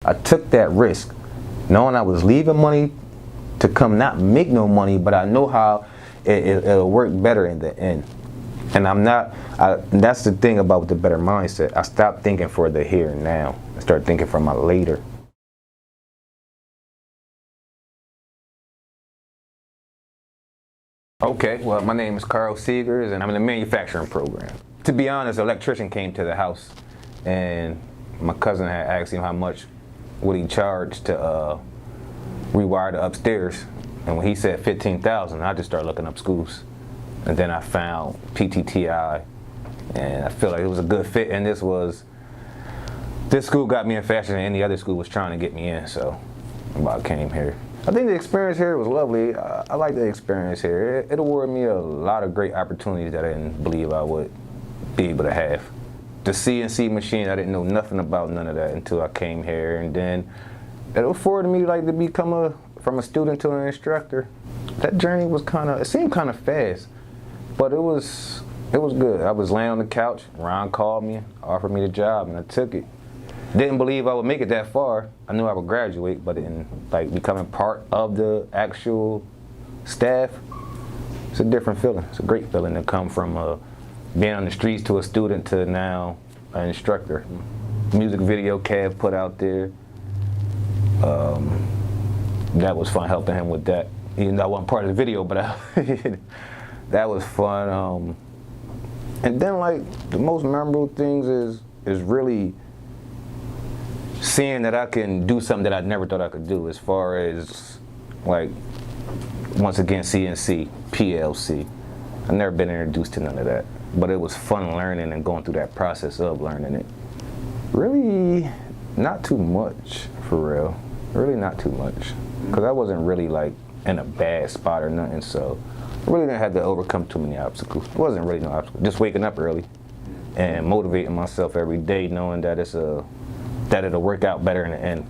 I took that risk, knowing I was leaving money to come not make no money, but I know how it'll work better in the end. And that's the thing about the better mindset. I stopped thinking for the here and now. I started thinking for my later. Okay, well, my name is Karl Segars, and I'm in the manufacturing program. To be honest, an electrician came to the house, and my cousin had asked him how much would he charge to rewire the upstairs. And when he said $15,000, I just started looking up schools. And then I found PTTI, and I feel like it was a good fit. And this school got me in faster than any other school was trying to get me in, so I came here. I think the experience here was lovely. I like the experience here. It awarded me a lot of great opportunities that I didn't believe I would be able to have. The CNC machine, I didn't know nothing about none of that until I came here, and then it afforded me to become from a student to an instructor. That journey was it seemed kind of fast, but it was good. I was laying on the couch, Ron called me, offered me the job, and I took it. Didn't believe I would make it that far. I knew I would graduate, but in becoming part of the actual staff, it's a different feeling. It's a great feeling to come from being on the streets to a student to now an instructor. Music video Kev put out there. That was fun helping him with that. Even though I wasn't part of the video, but that was fun. And then the most memorable things is really seeing that I can do something that I never thought I could do, as far as once again CNC, PLC. I've never been introduced to none of that, but it was fun learning and going through that process of learning it. Really not too much, for real. Really not too much, because I wasn't really in a bad spot or nothing, so I really didn't have to overcome too many obstacles. It wasn't really no obstacle, just waking up early and motivating myself every day, knowing that that it'll work out better in the end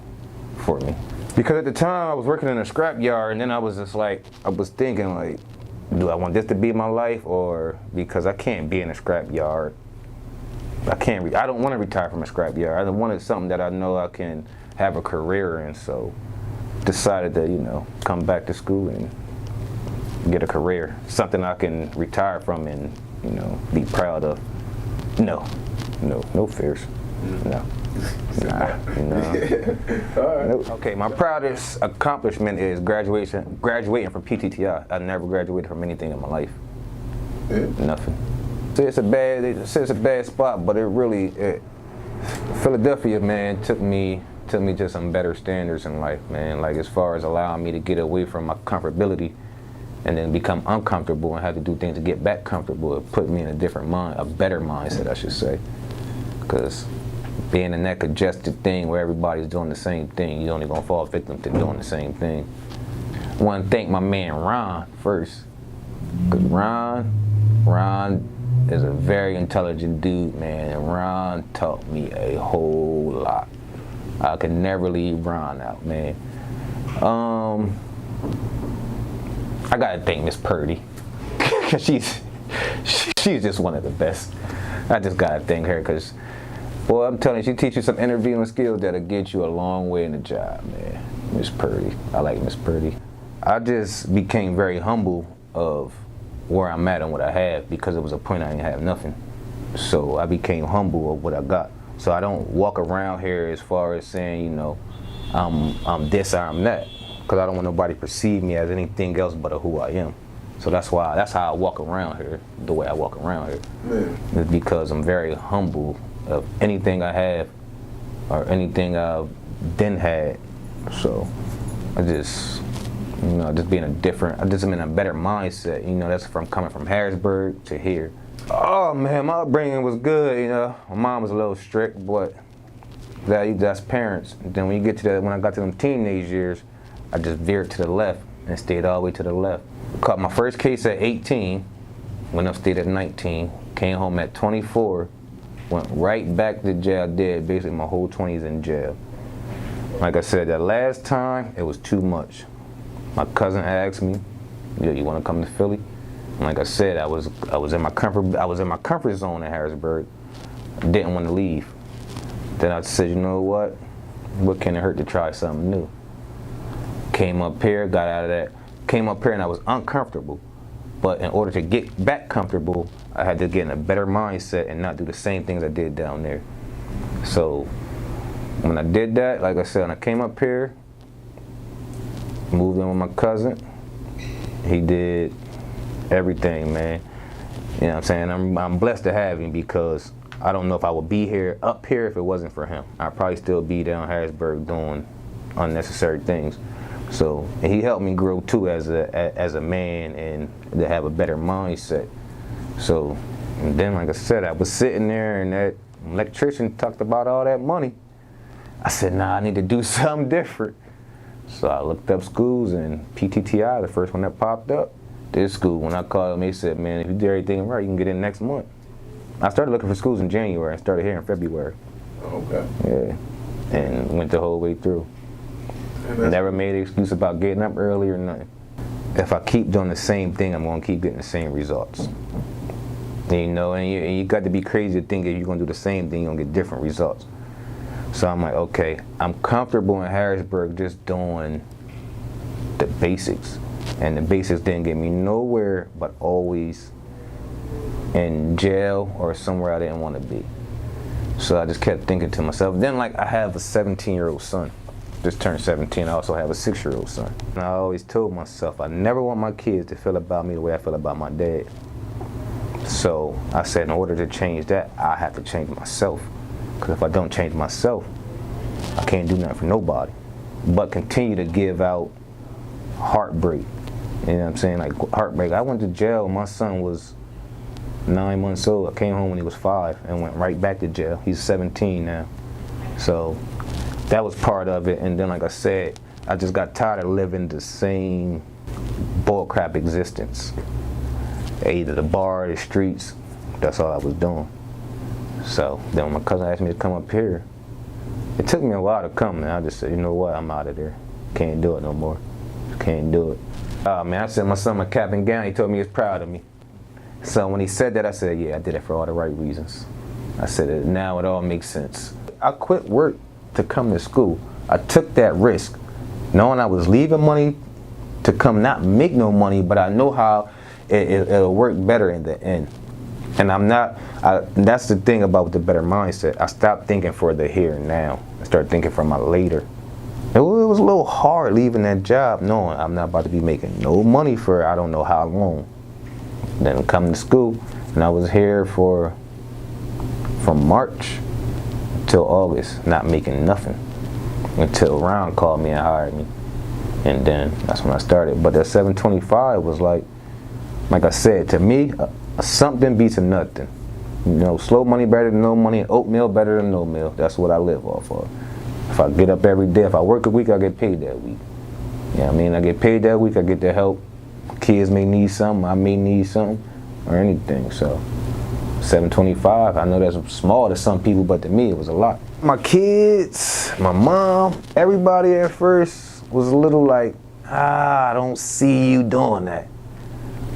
for me. Because at the time I was working in a scrap yard, and then I was just I was thinking do I want this to be my life, or because I can't be in a scrap yard. I don't want to retire from a scrap yard. I wanted something that I know I can have a career in, so decided to come back to school and get a career, something I can retire from and be proud of. No fears. No. Nah. Nope. Okay, my proudest accomplishment is graduating from PTTI. I never graduated from anything in my life. Nothing. It's a bad spot, but Philadelphia, man, took me to some better standards in life, man. As far as allowing me to get away from my comfortability and then become uncomfortable and have to do things to get back comfortable. It put me in a better mindset, I should say. Because being in that congested thing where everybody's doing the same thing, you're only gonna fall victim to doing the same thing. I want to thank my man Ron first, because Ron is a very intelligent dude, man, and Ron taught me a whole lot. I can never leave Ron out, man. I gotta thank Miss Purdy, cause she's just one of the best. I just gotta thank her, cause boy, I'm telling you, she teaches you some interviewing skills that'll get you a long way in the job, man. Miss Purdy, I like Miss Purdy. I just became very humble of where I'm at and what I have, because it was a point I didn't have nothing. So I became humble of what I got. So I don't walk around here as far as saying, I'm this or I'm that, because I don't want nobody to perceive me as anything else but who I am. So that's how I walk around here, the way I walk around here. Man. It's because I'm very humble of anything I have or anything I've then had. So I just, just being I'm in a better mindset. That's from coming from Harrisburg to here. Oh man, my upbringing was good. My mom was a little strict, but that's parents. And then when I got to them teenage years, I just veered to the left and stayed all the way to the left. Caught my first case at 18, went upstate at 19, came home at 24, went right back to jail, did basically my whole 20s in jail. Like I said, that last time, it was too much. My cousin asked me, you want to come to Philly? And like I said, I was in my comfort zone in Harrisburg. I didn't want to leave. Then I said, you know what? what can it hurt to try something new? Came up here, got out of that. Came up here and I was uncomfortable. But in order to get back comfortable, I had to get in a better mindset and not do the same things I did down there. So when I did that, like I said, when I came up here, moved in with my cousin, he did everything, man. You know what I'm saying? I'm blessed to have him, because I don't know if I would be here, up here, if it wasn't for him. I'd probably still be down Harrisburg doing unnecessary things. So he helped me grow too as a man, and to have a better mindset. So, and then like I said, I was sitting there and that electrician talked about all that money. I said, nah, I need to do something different. So I looked up schools, and PTTI, the first one that popped up. This school, when I called them, they said, man, if you do everything right, you can get in next month. I started looking for schools in January. I started here in February. Okay. Yeah, and went the whole way through. Never made an excuse about getting up early or nothing. If I keep doing the same thing, I'm gonna keep getting the same results. You know, and you got to be crazy to think if you're gonna do the same thing, you're gonna get different results. So I'm like, okay, I'm comfortable in Harrisburg just doing the basics. And the basics didn't get me nowhere, but always in jail or somewhere I didn't want to be. So I just kept thinking to myself. Then, like, I have a 17-year-old son. Just turned 17. I also have a 6-year-old son. And I always told myself I never want my kids to feel about me the way I feel about my dad. So I said, in order to change that, I have to change myself. Because if I don't change myself, I can't do nothing for nobody. But continue to give out heartbreak. You know what I'm saying? Like heartbreak. I went to jail when my son was 9 months old. I came home when he was 5 and went right back to jail. He's 17 now. So that was part of it. And then, like I said, I just got tired of living the same bullcrap existence. Either the bar or the streets. That's all I was doing. So then when my cousin asked me to come up here, it took me a while to come, and I just said, you know what, I'm out of there. Can't do it no more. Can't do it. Oh man, I sent my son my cap and gown. He told me he was proud of me. So when he said that, I said, yeah, I did it for all the right reasons. I said, now it all makes sense. I quit work to come to school. I took that risk, knowing I was leaving money to come not make no money, but I know how it'll work better in the end. And that's the thing about the better mindset. I stopped thinking for the here and now. I started thinking for my later. It was a little hard leaving that job knowing I'm not about to be making no money for I don't know how long. Then coming to school, and I was here from March till August, not making nothing. Until Ron called me and hired me. And then that's when I started. But that 725 was like I said, to me, something beats a nothing. You know, slow money better than no money, and oatmeal better than no meal. That's what I live off of. If I get up every day, if I work a week, I get paid that week. You know what I mean? I get paid that week, I get the help. Kids may need something, I may need something, or anything. So 725, I know that's small to some people, but to me it was a lot. My kids, my mom, everybody at first was a little like, I don't see you doing that.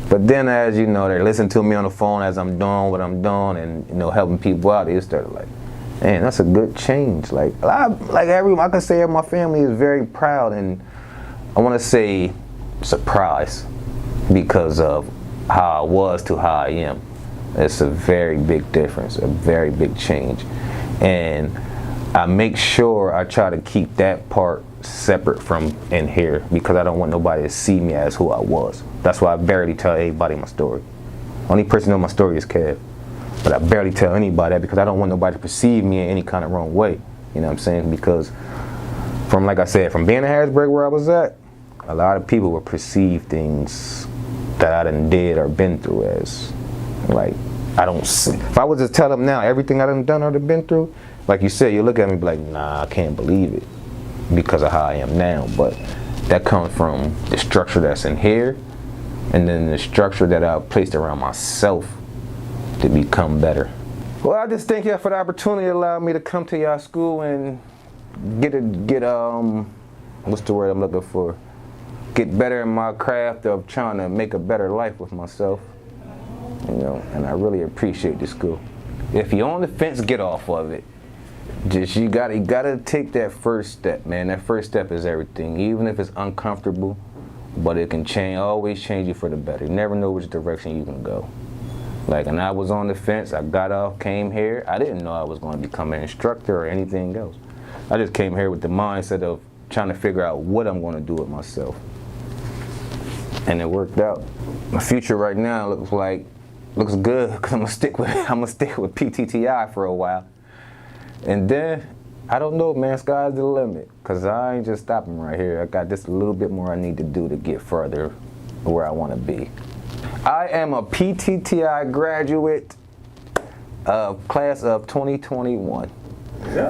But then, as you know, they listen to me on the phone as I'm doing what I'm doing, and you know, helping people out. They started like, man, that's a good change. I can say my family is very proud, and I want to say surprised because of how I was to how I am. It's a very big difference, a very big change, and I make sure I try to keep that part separate from in here because I don't want nobody to see me as who I was. That's why I barely tell everybody my story. Only person who knows my story is Kev. But I barely tell anybody that because I don't want nobody to perceive me in any kind of wrong way. You know what I'm saying? Because from, like I said, from being in Harrisburg where I was at, a lot of people would perceive things that I done did or been through as, like, I don't see. If I was to tell them now everything I done done or done been through, like you said, you look at me and be like, nah, I can't believe it because of how I am now. But that comes from the structure that's in here and then the structure that I placed around myself to become better. Well, I just thank y'all for the opportunity to allow me to come to y'all school and get what's the word I'm looking for? Get better in my craft of trying to make a better life with myself. You know, and I really appreciate this school. If you're on the fence, get off of it. Just you gotta take that first step, man. That first step is everything. Even if it's uncomfortable, but it can always change you for the better. You never know which direction you can go. Like, and I was on the fence, I got off, came here. I didn't know I was going to become an instructor or anything else. I just came here with the mindset of trying to figure out what I'm going to do with myself. And it worked out. My future right now looks good, because I'm gonna stick with PTTI for a while. And then, I don't know, man, sky's the limit, because I ain't just stopping right here. I got just a little bit more I need to do to get further where I want to be. I am a PTTI graduate of class of 2021. Yeah.